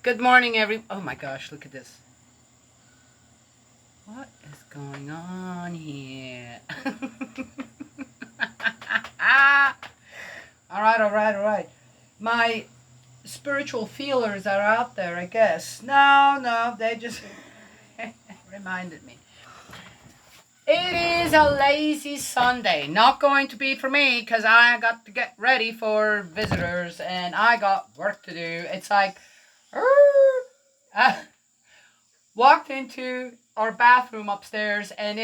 Good morning, oh my gosh, look at this. What is going on here? All right. My spiritual feelers are out there, I guess. No, they just reminded me. It is a lazy Sunday. Not going to be for me because I got to get ready for visitors and I got work to do. It's like, I walked into our bathroom upstairs and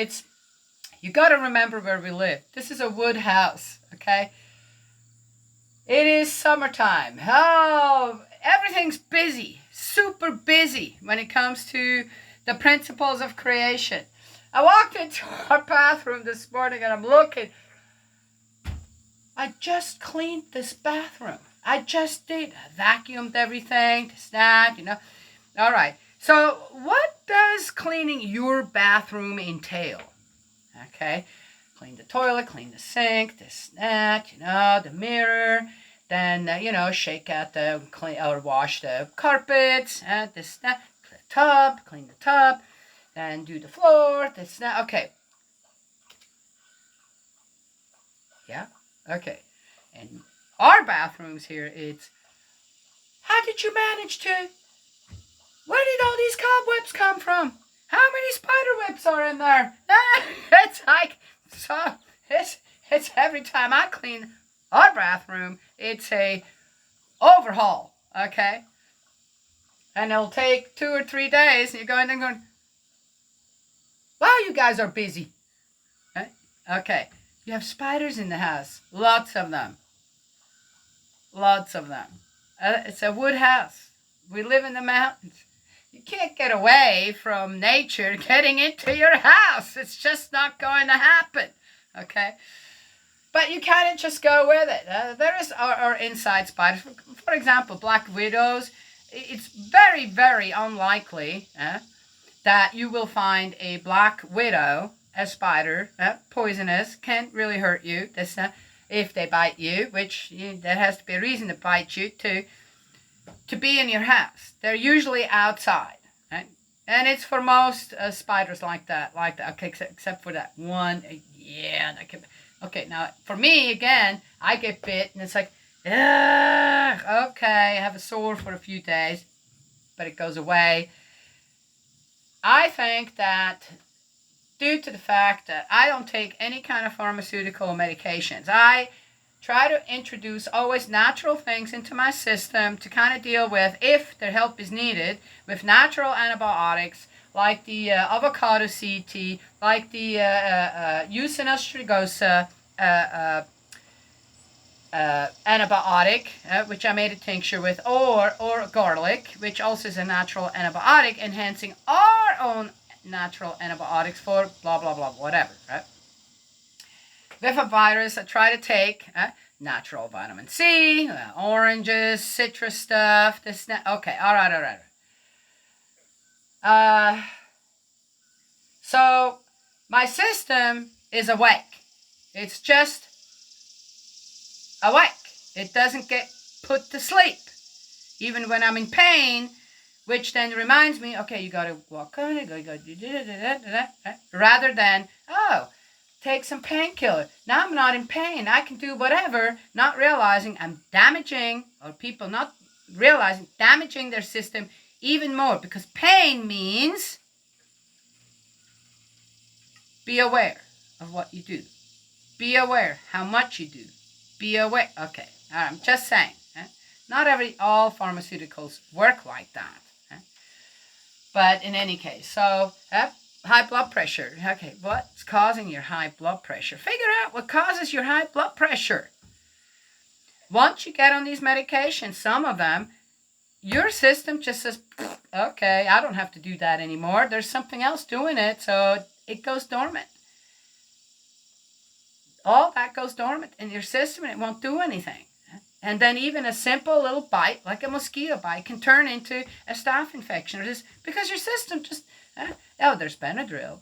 you got to remember where we live. This is a wood house, okay? It is summertime. Oh, everything's busy, super busy when it comes to the principles of creation. I walked into our bathroom this morning and I'm looking. I just cleaned this bathroom. I just did. I vacuumed everything, this, that, All right. So what does cleaning your bathroom entail? Okay. Clean the toilet, clean the sink, this, that, the mirror. Then, shake out or wash the carpets, this, that. Clean the tub. Then do the floor, this, that. Okay. Yeah? Okay. And our bathrooms here, how did you manage to? Where did all these cobwebs come from? How many spider webs are in there? It's like, so, it's every time I clean our bathroom, it's a overhaul, okay? And it'll take 2 or 3 days, and you're going, wow, you guys are busy. Right? Okay, you have spiders in the house. Lots of them. It's a wood house. We live in the mountains. You can't get away from nature getting into your house. It's just not going to happen, okay? But you kind of just go with it. There is our inside spiders. For example, black widows. It's very, very unlikely that you will find a black widow, a spider, poisonous, can't really hurt you. If they bite you, which there has to be a reason to bite you to be in your house. They're usually outside, right? And it's for most spiders like that. Okay, except for that one. Okay, now for me, again, I get bit and it's like, okay, I have a sore for a few days, but it goes away. I think that due to the fact that I don't take any kind of pharmaceutical medications, I try to introduce always natural things into my system to kind of deal with, if their help is needed, with natural antibiotics like the avocado seed tea, like the Eucina strigosa antibiotic, which I made a tincture with, or garlic, which also is a natural antibiotic, enhancing our own natural antibiotics for blah, blah, blah, whatever, right? With a virus, I try to take natural vitamin C, oranges, citrus stuff, this, that. Okay, all right. So my system is awake. It's just awake. It doesn't get put to sleep. Even when I'm in pain, which then reminds me, okay, you got to walk on it, rather than, take some painkiller. Now I'm not in pain. I can do whatever, not realizing I'm damaging, or people not realizing, damaging their system even more. Because pain means be aware of what you do. Be aware how much you do. Be aware. Okay, I'm just saying. Not all pharmaceuticals work like that. But in any case, so high blood pressure. Okay, what's causing your high blood pressure? Figure out what causes your high blood pressure. Once you get on these medications, some of them, your system just says, okay, I don't have to do that anymore. There's something else doing it, so it goes dormant. All that goes dormant in your system and it won't do anything. And then even a simple little bite, like a mosquito bite, can turn into a staph infection. Or just because your system just, there's Benadryl,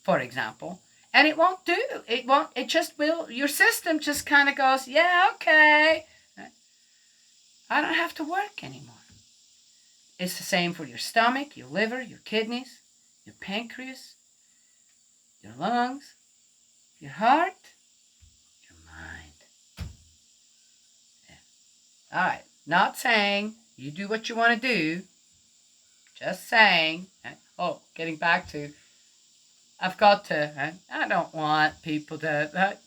for example, and it won't do. It just will. Your system just kind of goes, yeah, okay. I don't have to work anymore. It's the same for your stomach, your liver, your kidneys, your pancreas, your lungs, your heart, your mind. Yeah. All right. Not saying you do what you want to do. Just saying. Oh, getting back to, I've got to, I don't want people to,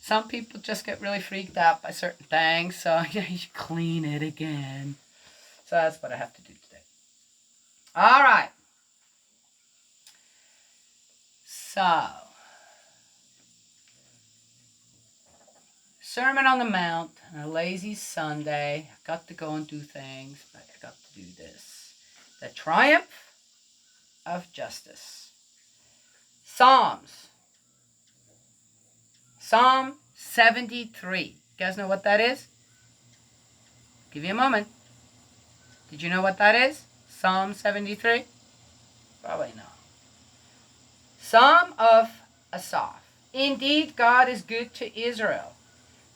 some people just get really freaked out by certain things. So yeah, you clean it again. So that's what I have to do today. All right. So, Sermon on the Mount on a lazy Sunday. I got to go and do things, but I got to do this. The triumph of justice. Psalms. Psalm 73. You guys know what that is? Give you a moment. Did you know what that is? Psalm 73? Probably not. Psalm of Asaph. Indeed, God is good to Israel,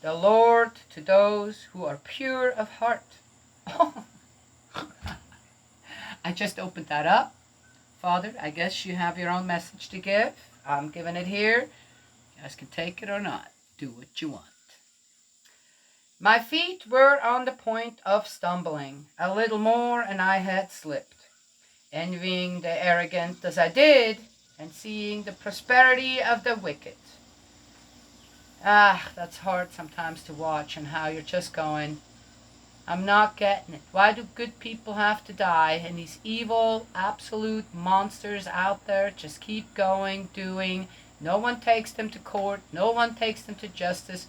the Lord to those who are pure of heart. I just opened that up. Father, I guess you have your own message to give. I'm giving it here. You guys can take it or not. Do what you want. My feet were on the point of stumbling. A little more and I had slipped. Envying the arrogant as I did, and seeing the prosperity of the wicked. That's hard sometimes to watch, and how you're just going, I'm not getting it. Why do good people have to die? And these evil, absolute monsters out there just keep going, doing. No one takes them to court. No one takes them to justice.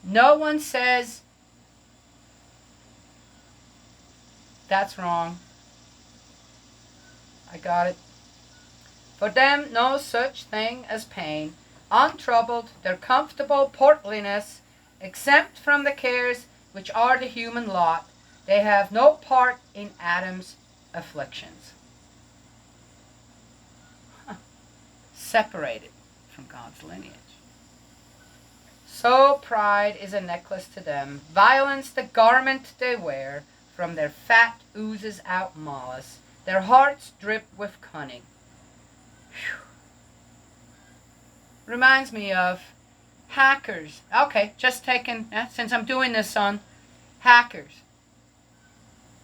No one says, that's wrong. I got it. For them no such thing as pain. Untroubled, their comfortable portliness, exempt from the cares which are the human lot, they have no part in Adam's afflictions. Separated from God's lineage. So pride is a necklace to them, violence the garment they wear, from their fat oozes out malice, their hearts drip with cunning. Whew. Reminds me of hackers. Okay, just taking, since I'm doing this on hackers.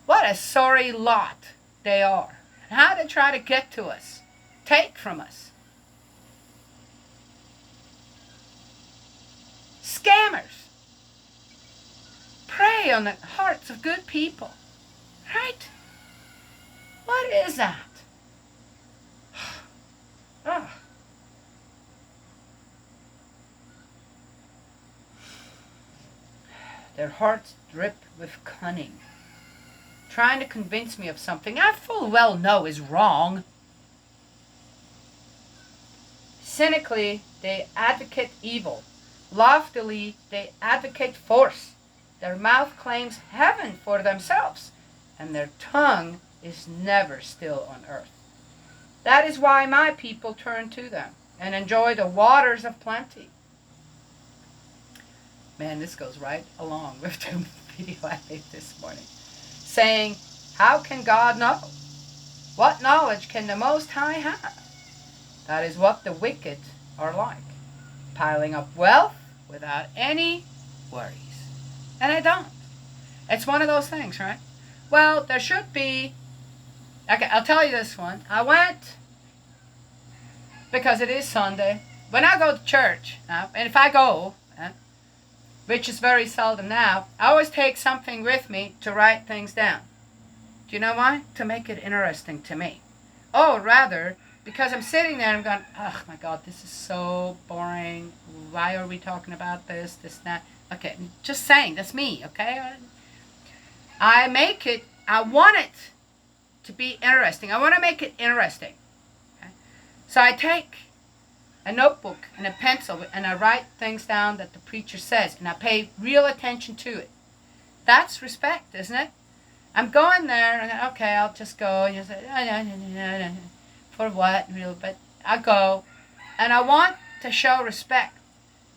What a sorry lot they are. And how they try to get to us, take from us. Scammers. Prey on the hearts of good people. Right? What is that? Oh. Their hearts drip with cunning, trying to convince me of something I full well know is wrong. Cynically, they advocate evil. Loftily, they advocate force. Their mouth claims heaven for themselves, and their tongue is never still on earth. That is why my people turn to them and enjoy the waters of plenty. Man, this goes right along with the video I made this morning. Saying, how can God know? What knowledge can the Most High have? That is what the wicked are like. Piling up wealth without any worries. And I don't. It's one of those things, right? Well, there should be. Okay, I'll tell you this one. I went, because it is Sunday, when I go to church, and if I go, which is very seldom now, I always take something with me to write things down. Do you know why? To make it interesting to me. Oh, rather, because I'm sitting there and I'm going, oh my God, this is so boring. Why are we talking about this, that? Okay, just saying, that's me, okay? I want it to be interesting. I want to make it interesting. Okay? So I take a notebook and a pencil and I write things down that the preacher says and I pay real attention to it. That's respect, isn't it? I'm going there and okay, I'll just go. You say, for what? But I go and I want to show respect,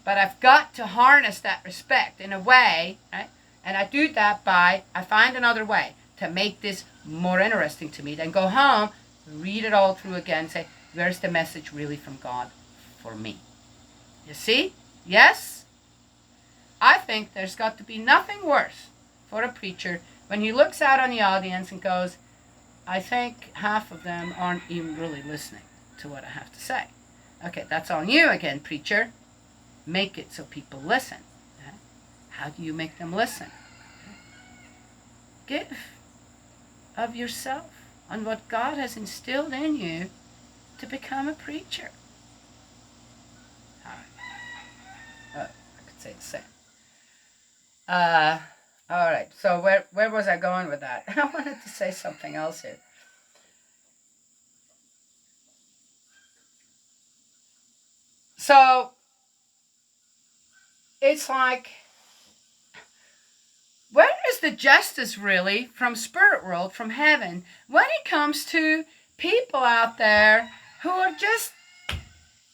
but I've got to harness that respect in a way, right? And I do that by, I find another way. to make this more interesting to me. Then go home, read it all through again, say, where's the message really from God for me? You see? Yes? I think there's got to be nothing worse for a preacher when he looks out on the audience and goes, I think half of them aren't even really listening to what I have to say. Okay, that's on you again, preacher. Make it so people listen. How do you make them listen? Give of yourself on what God has instilled in you to become a preacher. All right. I could say the same. All right. So where was I going with that? I wanted to say something else here. So it's like, where is the justice really from spirit world, from heaven, when it comes to people out there who are just, here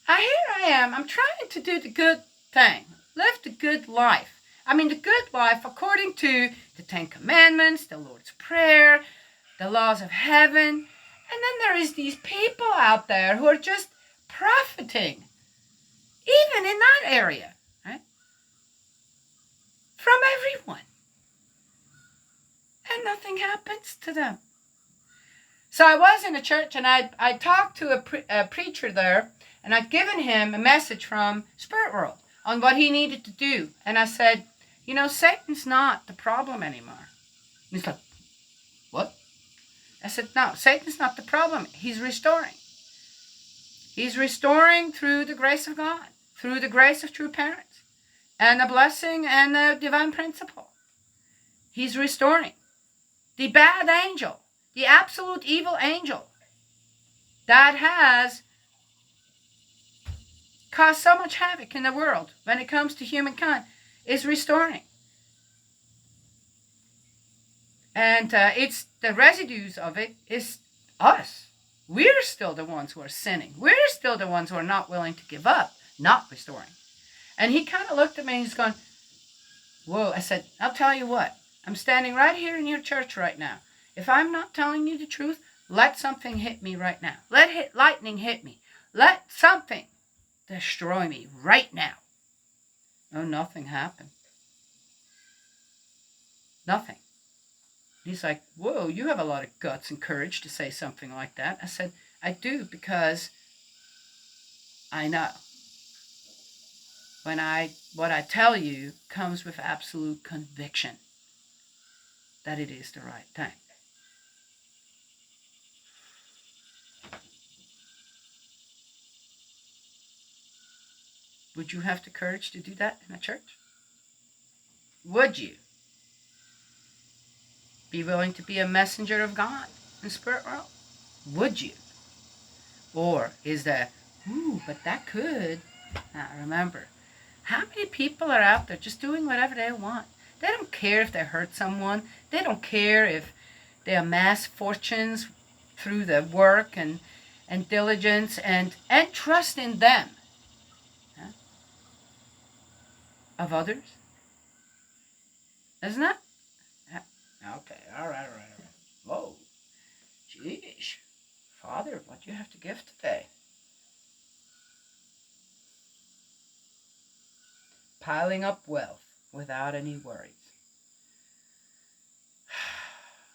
I am, I'm trying to do the good thing, live the good life. I mean, the good life according to the Ten Commandments, the Lord's Prayer, the laws of heaven. And then there is these people out there who are just profiting, even in that area, right? From everyone. And nothing happens to them. So I was in a church and I talked to a preacher there, and I'd given him a message from Spirit World on what he needed to do. And I said, you know, Satan's not the problem anymore. And he's like, what? I said, no, Satan's not the problem. He's restoring. He's restoring through the grace of God, through the grace of true parents, and the blessing and the divine principle. He's restoring. The bad angel, the absolute evil angel that has caused so much havoc in the world when it comes to humankind is restoring. And it's the residues of it is us. We're still the ones who are sinning. We're still the ones who are not willing to give up, not restoring. And he kind of looked at me and he's going, whoa. I said, I'll tell you what. I'm standing right here in your church right now. If I'm not telling you the truth, let something hit me right now. Let lightning hit me. Let something destroy me right now. Oh, nothing happened. Nothing. He's like, whoa, you have a lot of guts and courage to say something like that. I said, I do, because I know. What I tell you comes with absolute conviction that it is the right thing. Would you have the courage to do that in a church? Would you be willing to be a messenger of God in spirit world? Would you? Or is that, but that could. Now remember, how many people are out there just doing whatever they want? They don't care if they hurt someone. They don't care if they amass fortunes through the work and diligence and trust in them of others. Isn't it? Okay, all right. Whoa, jeez. Father, what do you have to give today? Piling up wealth without any worries.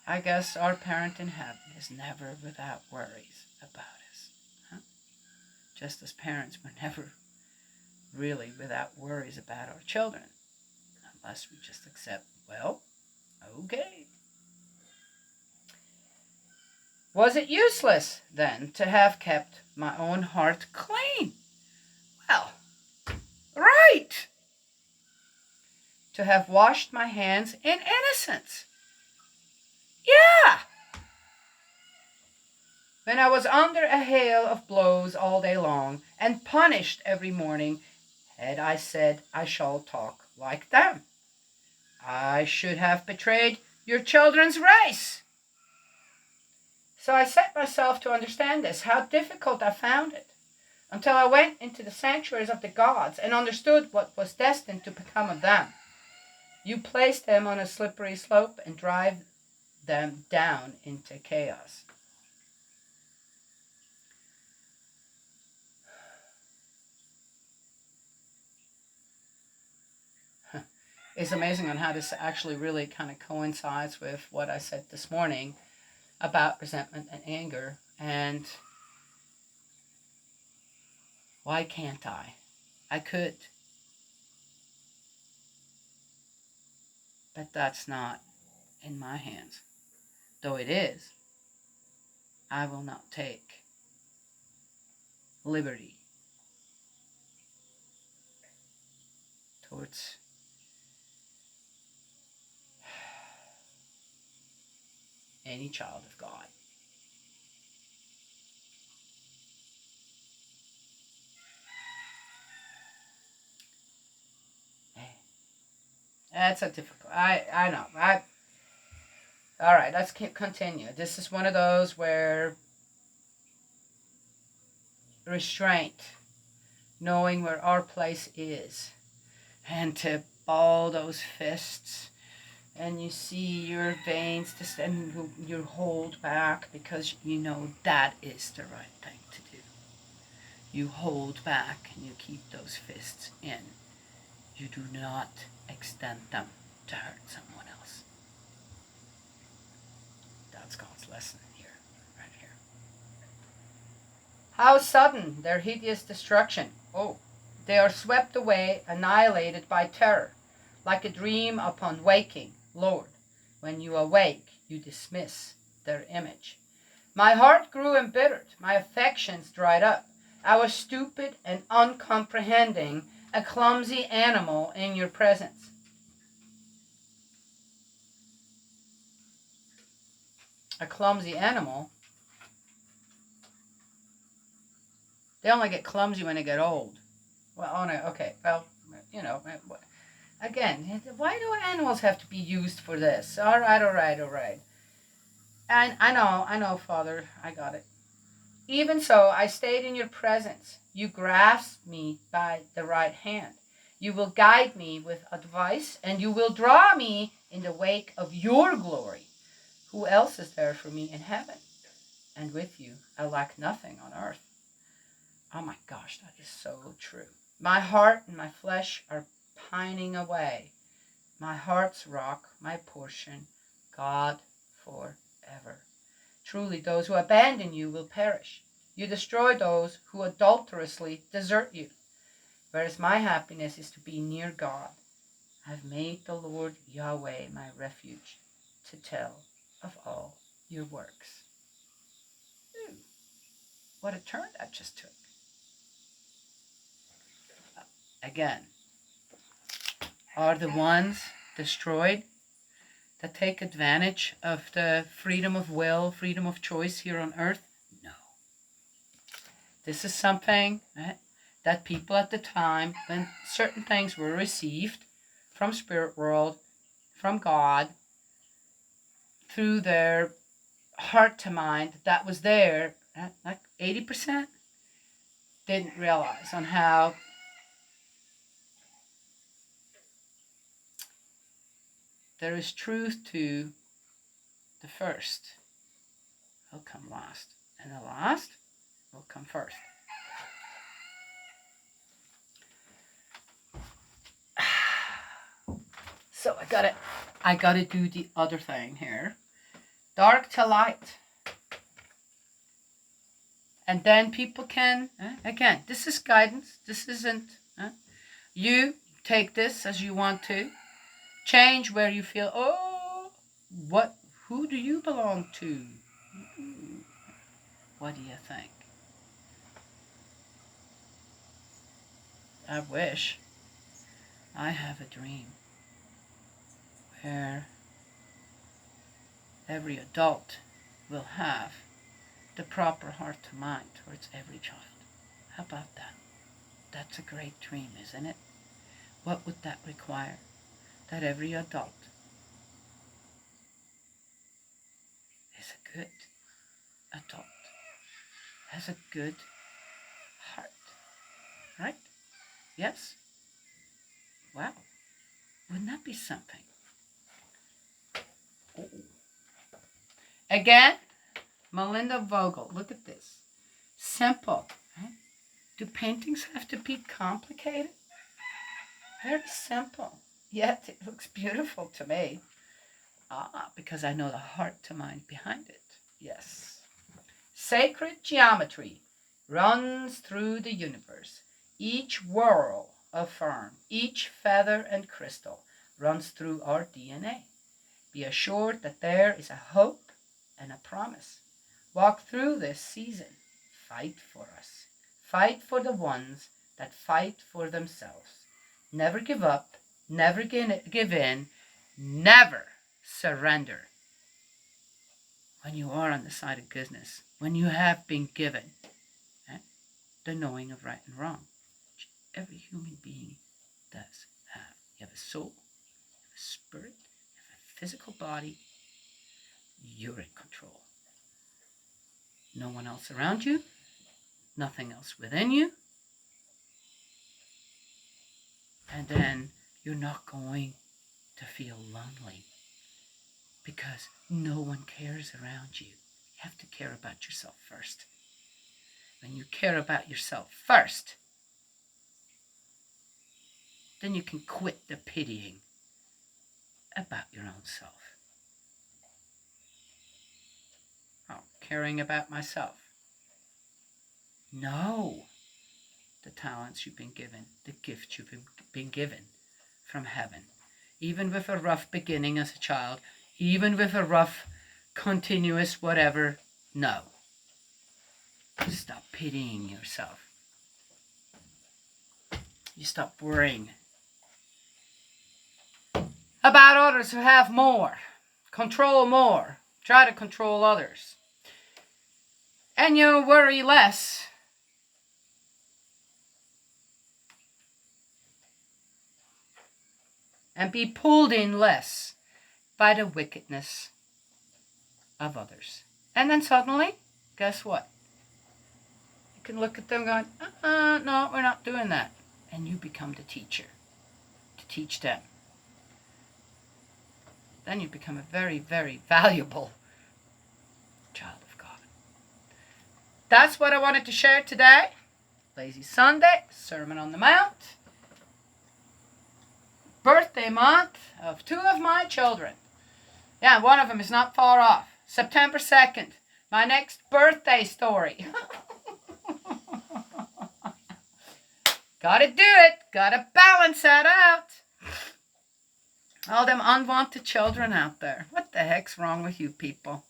I guess our parent in heaven is never without worries about us. Huh? Just as parents were never really without worries about our children. Unless we just accept, well, okay. Was it useless, then, to have kept my own heart clean? Well, right. To have washed my hands in innocence. Yeah. When I was under a hail of blows all day long and punished every morning, had I said, I shall talk like them, I should have betrayed your children's race. So I set myself to understand this, how difficult I found it, until I went into the sanctuaries of the gods and understood what was destined to become of them. You place them on a slippery slope and drive them down into chaos. It's amazing on how this actually really kind of coincides with what I said this morning about resentment and anger. And why can't I? I could. But that's not in my hands. Though it is, I will not take liberty towards any child of God. That's a difficult. I know. All right. Let's continue. This is one of those where restraint, knowing where our place is, and to ball those fists, and you see your veins just, and you hold back because you know that is the right thing to do. You hold back and you keep those fists in. You do not extend them to hurt someone else. That's God's lesson here, right here. How sudden their hideous destruction. Oh, they are swept away, annihilated by terror, like a dream upon waking. Lord, when you awake, you dismiss their image. My heart grew embittered, my affections dried up. I was stupid and uncomprehending, a clumsy animal in your presence. A clumsy animal? They only get clumsy when they get old. Well, oh no, okay, well, you know, again, why do animals have to be used for this? All right. And I know, Father, I got it. Even so, I stayed in your presence. You grasped me by the right hand. You will guide me with advice, and you will draw me in the wake of your glory. Who else is there for me in heaven? And with you, I lack nothing on earth. Oh my gosh, that is so true. My heart and my flesh are pining away. My heart's rock, my portion, God forever. Truly, those who abandon you will perish. You destroy those who adulterously desert you. Whereas my happiness is to be near God. I've made the Lord Yahweh my refuge to tell of all your works. Ooh, what a turn that just took. Again, are the ones destroyed that take advantage of the freedom of will, freedom of choice here on earth? No. This is something that people at the time, when certain things were received from spirit world, from God, through their heart to mind, that was there, like 80%, didn't realize on how there is truth to the first will come last, and the last will come first. So I gotta do the other thing here. Dark to light. And then people can, again, this is guidance. This isn't, you take this as you want to. Change where you feel, oh, who do you belong to? What do you think? I wish I have a dream where every adult will have the proper heart to mind towards every child. How about that? That's a great dream, isn't it? What would that require? That every adult is a good adult, has a good heart, right? Yes? Wow. Wouldn't that be something? Oh. Again, Melinda Vogel. Look at this. Simple. Right? Do paintings have to be complicated? Very simple. Yet it looks beautiful to me. Because I know the heart to mind behind it. Yes. Sacred geometry runs through the universe. Each whirl of fern, each feather and crystal runs through our DNA. Be assured that there is a hope and a promise. Walk through this season. Fight for us. Fight for the ones that fight for themselves. Never give up. Never give in. Never surrender. When you are on the side of goodness, when you have been given the knowing of right and wrong, which every human being does have. You have a soul, you have a spirit, you have a physical body. You're in control. No one else around you, nothing else within you. And then you're not going to feel lonely because no one cares around you. You have to care about yourself first. When you care about yourself first, then you can quit the pitying about your own self. Oh, caring about myself. No. The talents you've been given, the gift you've been given from heaven. Even with a rough beginning as a child, even with a rough, continuous whatever, no. Stop pitying yourself. You stop worrying about others who have more, control more, try to control others. And you worry less. And be pulled in less by the wickedness of others. And then suddenly, guess what? You can look at them going, no, we're not doing that. And you become the teacher to teach them. Then you become a very, very valuable child of God. That's what I wanted to share today. Lazy Sunday, Sermon on the Mount. Birthday month of two of my children. Yeah, one of them is not far off. September 2nd, my next birthday story. Gotta do it. Gotta balance that out. All them unwanted children out there. What the heck's wrong with you people?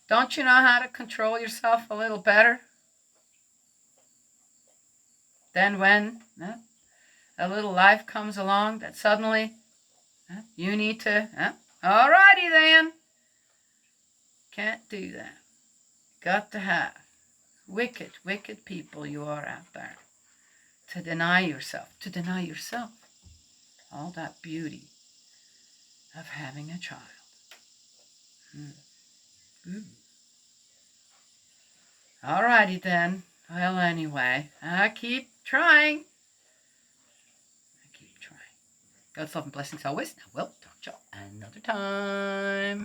Don't you know how to control yourself a little better? Then when a little life comes along that suddenly you need to, alrighty then. Can't do that. Got to have wicked, wicked people you are out there. To deny yourself all that beauty of having a child. Alrighty then. Well, anyway, I keep trying. God's love and blessings always. I will talk to y'all another time.